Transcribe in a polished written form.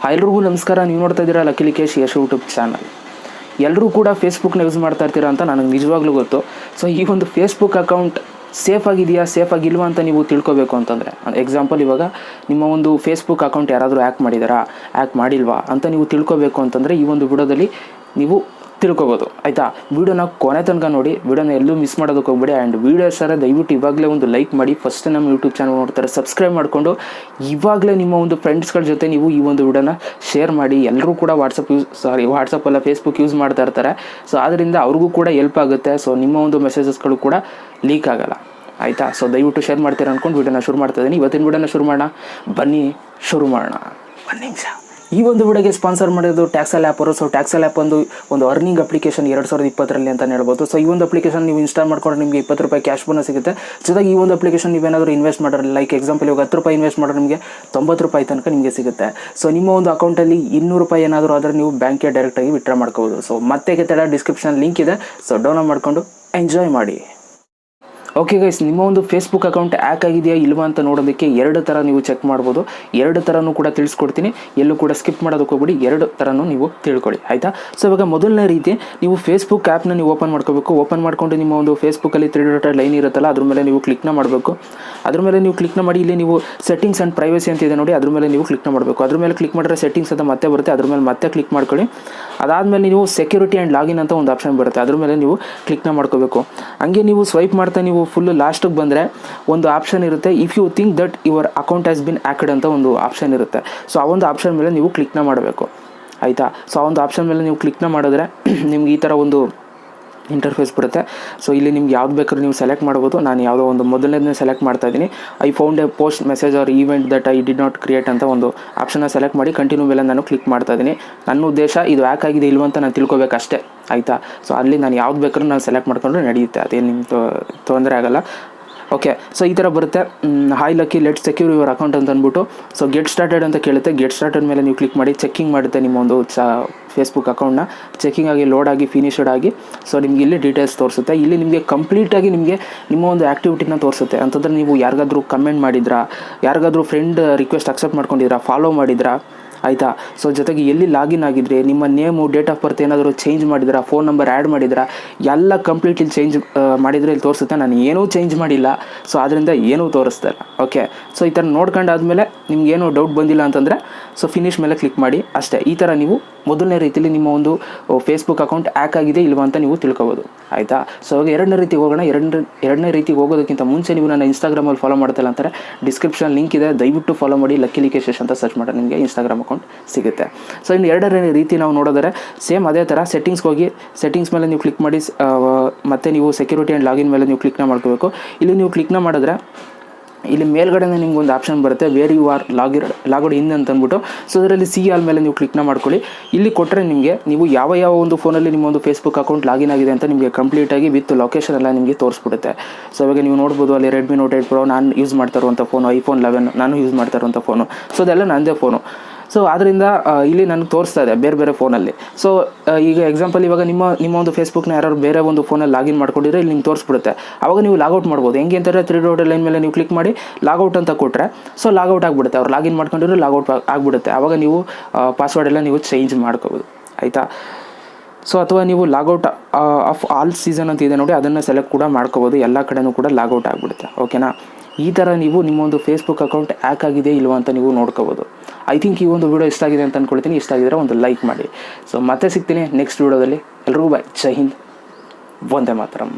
ಎಲ್ರಿಗೂ ನಮಸ್ಕಾರ. ನೀವು ನೋಡ್ತಾ ಇದ್ದೀರಾ ಲಕ್ಕೇಶ್ ಯಶ್ ಯೂಟ್ಯೂಬ್ ಚಾನಲ್. ಎಲ್ಲರೂ ಕೂಡ ಫೇಸ್ಬುಕ್ನ ಯೂಸ್ ಮಾಡ್ತಾ ಇರ್ತೀರಾ ಅಂತ ನನಗೆ ನಿಜವಾಗ್ಲೂ ಗೊತ್ತು. ಸೊ ಈ ಒಂದು ಫೇಸ್ಬುಕ್ ಅಕೌಂಟ್ ಸೇಫ್ ಆಗಿಲ್ವಾ ಅಂತ ನೀವು ತಿಳ್ಕೊಬೇಕು ಅಂತಂದರೆ, ಎಕ್ಸಾಂಪಲ್ ಇವಾಗ ನಿಮ್ಮ ಒಂದು ಫೇಸ್ಬುಕ್ ಅಕೌಂಟ್ ಯಾರಾದರೂ ಹ್ಯಾಕ್ ಮಾಡಿಲ್ವಾ ಅಂತ ನೀವು ತಿಳ್ಕೊಬೇಕು ಅಂತಂದರೆ ಈ ಒಂದು ವಿಡಿಯೋದಲ್ಲಿ ನೀವು ತಿಳ್ಕೊಬೋದು. ಆಯಿತಾ, ವೀಡಿಯೋನ ಕೊನೆ ತನಕ ನೋಡಿ, ವೀಡಿಯೋನ ಎಲ್ಲೂ ಮಿಸ್ ಮಾಡೋದಕ್ಕೆ ಹೋಗ್ಬೇಡಿ. ಆ್ಯಂಡ್ ವೀಡಿಯೋ ಸರ ದಯವಿಟ್ಟು ಇವಾಗಲೇ ಒಂದು ಲೈಕ್ ಮಾಡಿ. ಫಸ್ಟ್ ನಮ್ಮ ಯೂಟ್ಯೂಬ್ ಚಾನಲ್ ನೋಡ್ತಾರೆ ಸಬ್ಸ್ಕ್ರೈಬ್ ಮಾಡಿಕೊಂಡು ಇವಾಗಲೇ ನಿಮ್ಮ ಒಂದು ಫ್ರೆಂಡ್ಸ್ಗಳ ಜೊತೆ ನೀವು ಈ ಒಂದು ವಿಡಿಯೋನ ಶೇರ್ ಮಾಡಿ. ಎಲ್ಲರೂ ಕೂಡ ವಾಟ್ಸಪ್ ಅಲ್ಲ ಫೇಸ್ಬುಕ್ ಯೂಸ್ ಮಾಡ್ತಾ ಇರ್ತಾರೆ. ಸೊ ಆದ್ದರಿಂದ ಅವ್ರಿಗೂ ಕೂಡ ಹೆಲ್ಪ್ ಆಗುತ್ತೆ. ಸೊ ನಿಮ್ಮ ಒಂದು ಮೆಸೇಜಸ್ಗಳು ಕೂಡ ಲೀಕ್ ಆಗೋಲ್ಲ. ಆಯಿತಾ, ಸೊ ದಯವಿಟ್ಟು ಶೇರ್ ಮಾಡ್ತೀರಾ ಅಂದ್ಕೊಂಡು ವೀಡಿಯೋನ ಶುರು ಮಾಡ್ತಾ ಇದ್ದೀನಿ. ಇವತ್ತಿನ ವೀಡಿಯೋನ ಶುರು ಮಾಡೋಣ, ಬನ್ನಿ ಶುರು ಮಾಡೋಣ. ಒಂದು ನಿಮಿಷ. ಈ ಒಂದು ವಿಡಿಯೋಗೆ ಸ್ಪಾನ್ಸರ್ ಮಾಡಿರೋದು TAXAAL ಆ್ಯಪ್ ಅವರು. ಸೊ TAXAAL ಆ್ಯಪ್ ಒಂದು ಅರ್ನಿಂಗ್ ಅಪ್ಲಿಕೇಶನ್ 2020 ಅಂತ ಹೇಳ್ಬೋದು. ಸೊ ಈ ಒಂದು ಅಪ್ಲಿಕೇಶನ್ ನೀವು ಇನ್ಸ್ಟಾಲ್ ಮಾಡ್ಕೊಂಡ್ರೆ ನಿಮಗೆ 20 ರೂಪಾಯಿ ಕ್ಯಾಶ್ ಬೋನಸ್ ಸಿಗುತ್ತೆ. ಜೊತೆಗೆ ಈ ಒಂದು ಅಪ್ಲಿಕೇಶನ್ ನೀವೇನಾದರೂ ಇನ್ವೆಸ್ಟ್ ಮಾಡೋರು, ಲೈಕ್ ಎಕ್ಸಾಂಪಲ್ ಇವಾಗ 10 ರೂಪಾಯಿ ಇನ್ವೆಸ್ಟ್ ಮಾಡೋರು ನಿಮಗೆ 90 ರೂಪಾಯಿ ತನಕ ನಿಮಗೆ ಸಿಗುತ್ತೆ. ಸೊ ನಿಮ್ಮ ಒಂದು ಅಕೌಂಟಲ್ಲಿ 200 ರೂಪಾಯಿ ಏನಾದರೂ ಆದರೆ ನೀವು ಬ್ಯಾಂಕ್ಗೆ ಡೈರೆಕ್ಟಾಗಿ ವಿತ್ಡ್ರಾ ಮಾಡ್ಕೋಬೋದು. ಸೊ ಮತ್ತೆ ತಡ ಡಿಸ್ಕ್ರಿಪ್ಷನ್ ಲಿಂಕ್ ಇದೆ, ಸೊ ಡೌನ್ಲೋಡ್ ಮಾಡಿಕೊಂಡು ಎಂಜಾಯ್ ಮಾಡಿ. ಓಕೆ ಗೈಸ್, ನಿಮ್ಮ ಒಂದು ಫೇಸ್ಬುಕ್ ಅಕೌಂಟ್ ಹ್ಯಾಕ್ ಆಗಿದೆಯಾ ಇಲ್ವಾ ಅಂತ ನೋಡೋದಕ್ಕೆ 2 ಥರ ನೀವು ಚೆಕ್ ಮಾಡ್ಬೋದು. 2 ಥರನೂ ಕೂಡ ತಿಳಿಸ್ಕೊಡ್ತೀನಿ, ಎಲ್ಲೂ ಕೂಡ ಸ್ಕಿಪ್ ಮಾಡೋದಕ್ಕೆ ಹೋಗ್ಬಿಡಿ. 2 ಥರನೂ ನೀವು ತಿಳ್ಕೊಳ್ಳಿ. ಆಯಿತಾ, ಸೊ ಇವಾಗ ಮೊದಲನೇ ರೀತಿ ನೀವು ಫೇಸ್ಬುಕ್ ಆ್ಯಪ್ನ ನೀವು ಓಪನ್ ಮಾಡ್ಕೋಬೇಕು. ಓಪನ್ ಮಾಡಿಕೊಂಡು ನಿಮ್ಮ ಒಂದು ಫೇಸ್ಬುಕ್ಕಲ್ಲಿ 3 ಡಾಟ್ ಲೈನ್ ಇರುತ್ತಲ್ಲ, ಅದ್ರ ಮೇಲೆ ನೀವು ಕ್ಲಿಕ್ನ ಮಾಡಬೇಕು. ಅದ್ರ ಮೇಲೆ ನೀವು ಕ್ಲಿಕ್ನ ಮಾಡಿ ಇಲ್ಲಿ ನೀವು ಸೆಟ್ಟಿಂಗ್ಸ್ ಆ್ಯಂಡ್ ಪ್ರೈವಸಿ ಅಂತ ಇದೆ ನೋಡಿ, ಅದ್ರ ಮೇಲೆ ನೀವು ಕ್ಲಿಕ್ನ ಮಾಡಬೇಕು. ಅದ್ರ ಮೇಲೆ ಕ್ಲಿಕ್ ಮಾಡಿದ್ರೆ ಸೆಟ್ಟಿಂಗ್ಸ್ ಅಂತ ಮತ್ತೆ ಬರುತ್ತೆ, ಅದ್ರ ಮೇಲೆ ಮತ್ತೆ ಕ್ಲಿಕ್ ಮಾಡ್ಕೊಳ್ಳಿ. ಅದಾದಮೇಲೆ ನೀವು ಸೆಕ್ಯೂರಿಟಿ ಆ್ಯಂಡ್ ಲಾಗಿನ್ ಅಂತ ಒಂದು ಆಪ್ಷನ್ ಬರುತ್ತೆ, ಅದ್ರ ಮೇಲೆ ನೀವು ಕ್ಲಿಕ್ನ ಮಾಡ್ಕೋಬೇಕು. ಹಂಗೆ ನೀವು ಸ್ವೈಪ್ ಮಾಡ್ತಾ ನೀವು ಫುಲ್ಲು ಲಾಸ್ಟಿಗೆ ಬಂದರೆ ಒಂದು ಆಪ್ಷನ್ ಇರುತ್ತೆ, if you think that your account has been hacked ಅಂತ ಒಂದು ಆಪ್ಷನ್ ಇರುತ್ತೆ. ಸೊ ಆ ಒಂದು ಆಪ್ಷನ್ ಮೇಲೆ ನೀವು ಕ್ಲಿಕ್ನ ಮಾಡಬೇಕು. ಆಯಿತಾ, ಸೊ ಆ ಒಂದು ಆಪ್ಷನ್ ಮೇಲೆ ನೀವು ಕ್ಲಿಕ್ನ ಮಾಡಿದ್ರೆ ನಿಮ್ಗೆ ಈ ಥರ ಒಂದು ಇಂಟರ್ಫೇಸ್ ಬರುತ್ತೆ. ಸೊ ಇಲ್ಲಿ ನಿಮ್ಗೆ ಯಾವ್ದು ಬೇಕಾದ್ರೂ ನೀವು ಸೆಲೆಕ್ಟ್ ಮಾಡ್ಬೋದು. ನಾನು ಯಾವುದೋ ಒಂದು ಮೊದಲನೇ ಸೆಲೆಕ್ಟ್ ಮಾಡ್ತಾ ಇದ್ದೀನಿ. I found a post message or event that I did not create ಅಂತ ಒಂದು ಆಪ್ಷನ್ನ ಸೆಲೆಕ್ಟ್ ಮಾಡಿ ಕಂಟಿನ್ಯೂ ಮೇಲೆ ನಾನು ಕ್ಲಿಕ್ ಮಾಡ್ತಾ ಇದ್ದೀನಿ. ನನ್ನ ಉದ್ದೇಶ ಇದು ಹ್ಯಾಕ್ ಆಗಿದೆ ಇಲ್ವ ಅಂತ ನಾನು ತಿಳ್ಕೊಬೇಕಷ್ಟೇ. ಆಯಿತಾ, ಸೊ ಅಲ್ಲಿ ನಾನು ಯಾವ್ದು ಬೇಕಾದ್ರೂ ನಾನು ಸೆಲೆಕ್ಟ್ ಮಾಡ್ಕೊಂಡ್ರೆ ನಡೆಯುತ್ತೆ, ಅದೇನು ನಿಮ್ಗೆ ತೊಂದರೆ ಆಗೋಲ್ಲ. ಓಕೆ, ಸೊ ಈ ಥರ ಬರುತ್ತೆ. Hi lucky, let secure your account ಅಂತ ಅಂದ್ಬಿಟ್ಟು ಸೊ ಗೆಟ್ ಸ್ಟಾರ್ಟೆಡ್ ಅಂತ ಕೇಳುತ್ತೆ. ಗೆಟ್ ಸ್ಟಾರ್ಟೆಡ್ ಮೇಲೆ ನೀವು ಕ್ಲಿಕ್ ಮಾಡಿ ಚೆಕಿಂಗ್ ಮಾಡುತ್ತೆ ನಿಮ್ಮ ಒಂದು ಫೇಸ್ಬುಕ್ ಅಕೌಂಟ್ನ. ಚೆಕಿಂಗ್ ಆಗಿ ಲೋಡ್ ಆಗಿ ಫಿನಿಶ್ಡ್ ಆಗಿ ಸೊ ನಿಮ್ಗೆ ಇಲ್ಲಿ ಡೀಟೇಲ್ಸ್ ತೋರಿಸುತ್ತೆ. ಇಲ್ಲಿ ನಿಮಗೆ ಕಂಪ್ಲೀಟಾಗಿ ನಿಮಗೆ ನಿಮ್ಮ ಒಂದು ಆ್ಯಕ್ಟಿವಿಟಿನ ತೋರಿಸುತ್ತೆ. ಅಂತಂದರೆ ನೀವು ಯಾರಿಗಾದ್ರೂ ಕಮೆಂಟ್ ಮಾಡಿದ್ರಾ, ಯಾರಿಗಾದ್ರೂ ಫ್ರೆಂಡ್ ರಿಕ್ವೆಸ್ಟ್ ಅಕ್ಸೆಪ್ಟ್ ಮಾಡ್ಕೊಂಡಿದ್ರಾ, ಫಾಲೋ ಮಾಡಿದ್ರಾ, ಆಯಿತಾ. ಸೊ ಜೊತೆಗೆ ಎಲ್ಲಿ ಲಾಗಿನ್ ಆಗಿದ್ರೆ, ನಿಮ್ಮ ನೇಮು, ಡೇಟ್ ಆಫ್ ಬರ್ತ್ ಏನಾದರೂ ಚೇಂಜ್ ಮಾಡಿದ್ರಾ, ಫೋನ್ ನಂಬರ್ ಆ್ಯಡ್ ಮಾಡಿದ್ರಾ, ಎಲ್ಲ ಕಂಪ್ಲೀಟ್ ಇಲ್ಲಿ ಚೇಂಜ್ ಮಾಡಿದರೆ ಇಲ್ಲಿ ತೋರಿಸುತ್ತೆ. ನಾನು ಏನೂ ಚೇಂಜ್ ಮಾಡಿಲ್ಲ, ಸೊ ಅದರಿಂದ ಏನೂ ತೋರಿಸ್ತಾ ಇಲ್ಲ. ಓಕೆ, ಸೊ ಈ ಥರ ನೋಡ್ಕೊಂಡಾದ್ಮೇಲೆ ನಿಮ್ಗೇನು ಡೌಟ್ ಬಂದಿಲ್ಲ ಅಂತಂದರೆ ಸೊ ಫಿನಿಶ್ ಮೇಲೆ ಕ್ಲಿಕ್ ಮಾಡಿ ಅಷ್ಟೇ. ಈ ಥರ ನೀವು ಮೊದಲನೇ ರೀತಿಯಲ್ಲಿ ನಿಮ್ಮ ಒಂದು ಫೇಸ್ಬುಕ್ ಅಕೌಂಟ್ ಹ್ಯಾಕ್ ಆಗಿದೆ ಇಲ್ವಾ ಅಂತ ನೀವು ತಿಳ್ಕೊಬೋದು. ಆಯಿತಾ, ಸೊ ಇವಾಗ 2ನೇ ರೀತಿಗೆ ಹೋಗೋಣ. ಎರಡನೇ ರೀತಿಗೆ ಹೋಗೋದಕ್ಕಿಂತ ಮುಂಚೆ ನೀವು ನನ್ನ ಇನ್ಸ್ಟಾಗ್ರಾಮಲ್ಲಿ ಫಾಲೋ ಮಾಡ್ತಿಲ್ಲ ಅಂತಾರೆ, ಡಿಸ್ಕ್ರಿಪ್ಷನ್ ಲಿಂಕ್ ಇದೆ, ದಯವಿಟ್ಟು ಫಾಲೋ ಮಾಡಿ. ಲಕ್ಕೇಶ್ ಅಂತ ಸರ್ಚ್ ಮಾಡಿ ನಿಮಗೆ ಇನ್ಸ್ಟಾಗ್ರಾಮ್ ಅಕೌಂಟ್ ಸಿಗುತ್ತೆ. ಸೊ ಇನ್ನು 2ನೇ ರೀತಿ ನಾವು ನೋಡೋದರೆ ಸೇಮ್ ಅದೇ ಥರ ಸೆಟ್ಟಿಂಗ್ಸ್ಗೆ ಹೋಗಿ ಸೆಟ್ಟಿಂಗ್ಸ್ ಮೇಲೆ ನೀವು ಕ್ಲಿಕ್ ಮಾಡಿ, ಮತ್ತು ನೀವು ಸೆಕ್ಯೂರಿಟಿ ಆ್ಯಂಡ್ ಲಾಗಿನ್ ಮೇಲೆ ನೀವು ಕ್ಲಿಕ್ನ ಮಾಡ್ಕೋಬೇಕು. ಇಲ್ಲಿ ನೀವು ಕ್ಲಿಕ್ನ ಮಾಡಿದ್ರೆ ಇಲ್ಲಿ ಮೇಲ್ಗಡೆ ನಿಮ್ಗೆ ಒಂದು ಆಪ್ಷನ್ ಬರುತ್ತೆ, ವೇರ್ ಯು ಆರ್ ಲಾಗ್ಡ್ ಇನ್ ಅಂತ ಅಂದ್ಬಿಟ್ಟು. ಸೊ ಅದರಲ್ಲಿ ಸಿ ಆಲ್ ಮೇಲೆ ನೀವು ಕ್ಲಿಕ್ನ ಮಾಡ್ಕೊಳ್ಳಿ. ಇಲ್ಲಿ ಕೊಟ್ಟರೆ ನಿಮಗೆ ನೀವು ಯಾವ ಒಂದು ಫೋನಲ್ಲಿ ನಿಮ್ಮ ಒಂದು ಫೇಸ್ಬುಕ್ ಅಕೌಂಟ್ ಲಾಗಿನ್ ಆಗಿದೆ ಅಂತ ನಿಮಗೆ ಕಂಪ್ಲೀಟಾಗಿ ವಿತ್ ಲೊಕೇಶನ್ ಎಲ್ಲ ನಿಮಗೆ ತೋರಿಸ್ಬಿಡುತ್ತೆ. ಸೊ ಇವಾಗ ನೀವು ನೋಡ್ಬೋದು ಅಲ್ಲಿ ರೆಡ್ಮಿ ನೋಟ್ 8 Pro ನಾನು ಯೂಸ್ ಮಾಡ್ತಾ ಇರುವಂಥ ಫೋನು, iPhone 11 ನಾನು ಯೂಸ್ ಮಾಡ್ತಾ ಇರುವಂಥ ಫೋನು. ಸೊ ಅದೆಲ್ಲ ನನ್ನದೇ ಫೋನು. ಸೊ ಆದ್ದರಿಂದ ಇಲ್ಲಿ ನನಗೆ ತೋರಿಸ್ತಾ ಇದೆ ಬೇರೆ ಫೋನಲ್ಲಿ. ಸೊ ಈಗ ಎಕ್ಸಾಂಪಲ್ ಇವಾಗ ನಿಮ್ಮ ಒಂದು ಫೇಸ್ಬುಕ್ನ ಯಾರು ಬೇರೆ ಒಂದು ಫೋನಲ್ಲಿ ಲಾಗಿನ್ ಮಾಡ್ಕೊಂಡಿದ್ರೆ ಇಲ್ಲಿ ನಿಮ್ಗೆ ತೋರಿಸ್ಬಿಡುತ್ತೆ. ಆವಾಗ ನೀವು ಲಾಗೌಟ್ ಮಾಡ್ಬೋದು. ಹೆಂಗೆ ಅಂತಾರೆ, 3 ಡಾಟ್ ಲೈನ್ ಮೇಲೆ ನೀವು ಕ್ಲಿಕ್ ಮಾಡಿ ಲಾಗೌಟ್ ಅಂತ ಕೊಟ್ಟರೆ ಸೊ ಲಾಗೌಟ್ ಆಗಿಬಿಡುತ್ತೆ. ಅವ್ರು ಲಾಗಿನ್ ಮಾಡ್ಕೊಂಡಿದ್ರೆ ಲಾಗೌಟ್ ಆಗಿಬಿಡುತ್ತೆ. ಆವಾಗ ನೀವು ಪಾಸ್ವರ್ಡ್ ಎಲ್ಲ ನೀವು ಚೇಂಜ್ ಮಾಡ್ಕೋಬೋದು. ಆಯಿತಾ, ಸೊ ಅಥವಾ ನೀವು ಲಾಗೌಟ್ ಆಫ್ ಆಲ್ ಸೀಸನ್ ಅಂತ ಇದೆ ನೋಡಿ, ಅದನ್ನು ಸೆಲೆಕ್ಟ್ ಕೂಡ ಮಾಡ್ಕೋಬೋದು. ಎಲ್ಲ ಕಡೆನೂ ಕೂಡ ಲಾಗೌಟ್ ಆಗಿಬಿಡುತ್ತೆ. ಓಕೆನಾ, ಈ ಥರ ನೀವು ನಿಮ್ಮ ಒಂದು ಫೇಸ್ಬುಕ್ ಅಕೌಂಟ್ ಹ್ಯಾಕ್ ಆಗಿದೆ ಇಲ್ವಾ ಅಂತ ನೀವು ನೋಡ್ಕೋಬೋದು. ಐ ಥಿಂಕ್ ಈ ಒಂದು ವಿಡಿಯೋ ಇಷ್ಟ ಆಗಿದೆ ಅಂತ ಅಂದ್ಕೊಳ್ತೀನಿ. ಇಷ್ಟ ಆಗಿದ್ರೆ ಒಂದು ಲೈಕ್ ಮಾಡಿ. ಸೊ ಮತ್ತೆ ಸಿಗ್ತೀನಿ ನೆಕ್ಸ್ಟ್ ವಿಡಿಯೋದಲ್ಲಿ. ಎಲ್ರಿಗೂ ಬಾಯ್, ಜೈ ಹಿಂದ್, ವಂದೇ ಮಾತರಂ.